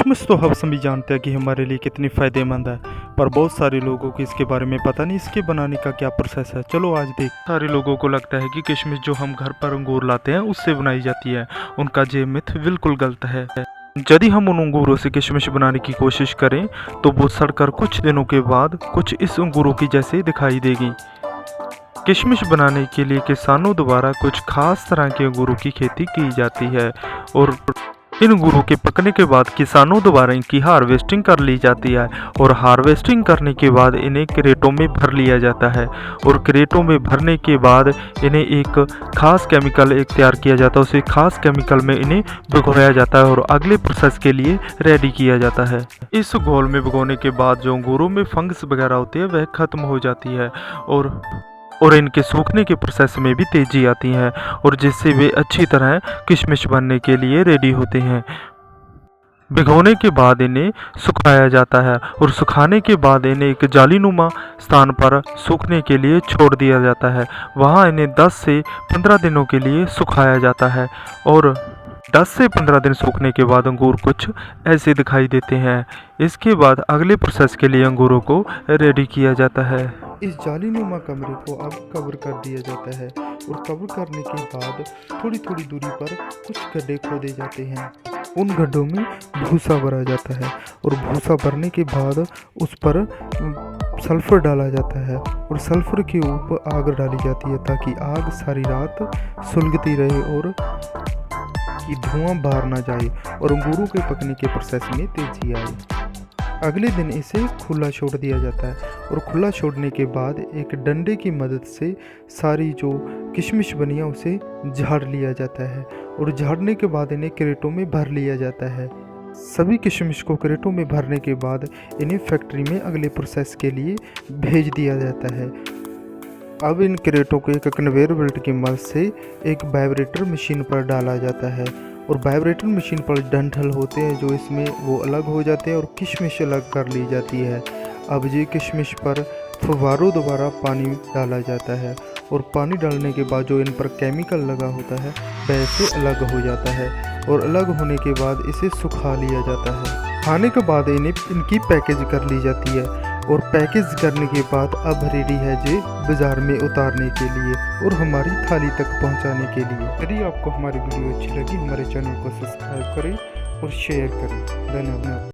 किशमिश तो हम सभी जानते हैं कि हमारे लिए कितनी फ़ायदेमंद है, पर बहुत सारे लोगों को इसके बारे में पता नहीं इसके बनाने का क्या प्रोसेस है। चलो आज देख। सारे लोगों को लगता है कि किशमिश जो हम घर पर अंगूर लाते हैं उससे बनाई जाती है। उनका ये मिथ बिल्कुल गलत है। यदि हम उन अंगूरों से किशमिश बनाने की कोशिश करें तो वो सड़कर कुछ दिनों के बाद कुछ इस अंगूरों की जैसे दिखाई देगी। किशमिश बनाने के लिए किसानों द्वारा कुछ खास तरह के अंगूरों की खेती की जाती है और इन अंगूरों के पकने के बाद किसानों द्वारा इनकी हार्वेस्टिंग कर ली जाती है और हार्वेस्टिंग करने के बाद इन्हें क्रेटों में भर लिया जाता है और क्रेटों में भरने के बाद इन्हें एक खास केमिकल तैयार किया जाता है। उसी खास केमिकल में इन्हें भिगोया जाता है और अगले प्रोसेस के लिए रेडी किया जाता है। इस घोल में भिगोने के बाद जो अंगूरों में फंगस वगैरह होती है वह खत्म हो जाती है और इनके सूखने के प्रोसेस में भी तेज़ी आती है और जिससे वे अच्छी तरह किशमिश बनने के लिए रेडी होते हैं। भिगोने के बाद इन्हें सुखाया जाता है और सुखाने के बाद इन्हें एक जालीनुमा स्थान पर सूखने के लिए छोड़ दिया जाता है। वहाँ इन्हें 10 से 15 दिनों के लिए सुखाया जाता है और 10 से 15 दिन सूखने के बाद अंगूर कुछ ऐसे दिखाई देते हैं। इसके बाद अगले प्रोसेस के लिए अंगूरों को रेडी किया जाता है। इस जालीनुमा कमरे को अब कवर कर दिया जाता है और कवर करने के बाद थोड़ी थोड़ी दूरी पर कुछ गड्ढे खोदे जाते हैं। उन गड्ढों में भूसा भरा जाता है और भूसा भरने के बाद उस पर सल्फ़र डाला जाता है और सल्फ़र के ऊपर आग डाली जाती है ताकि आग सारी रात सुलगती रहे और कि धुआं बाहर ना जाए और अंगूरों के पकने के प्रोसेस में तेज़ी आए। अगले दिन इसे खुला छोड़ दिया जाता है और खुला छोड़ने के बाद एक डंडे की मदद से सारी जो किशमिश बनी है उसे झाड़ लिया जाता है और झाड़ने के बाद इन्हें क्रेटों में भर लिया जाता है। सभी किशमिश को क्रेटों में भरने के बाद इन्हें फैक्ट्री में अगले प्रोसेस के लिए भेज दिया जाता है। अब इन क्रेटों को एक कन्वेयर बेल्ट की मदद से एक वाइब्रेटर मशीन पर डाला जाता है और वाइब्रेटर मशीन पर डंठल होते हैं जो इसमें वो अलग हो जाते हैं और किशमिश अलग कर ली जाती है। अब ये किशमिश पर फव्वारों द्वारा पानी डाला जाता है और पानी डालने के बाद जो इन पर केमिकल लगा होता है वह से अलग हो जाता है और अलग होने के बाद इसे सुखा लिया जाता है। खाने के बाद इन्हें इनकी पैकेज कर ली जाती है और पैकेज करने के बाद अब रेडी है जे बाज़ार में उतारने के लिए और हमारी थाली तक पहुंचाने के लिए। यदि आपको हमारी वीडियो अच्छी लगी हमारे चैनल को सब्सक्राइब करें और शेयर करें। धन्यवाद।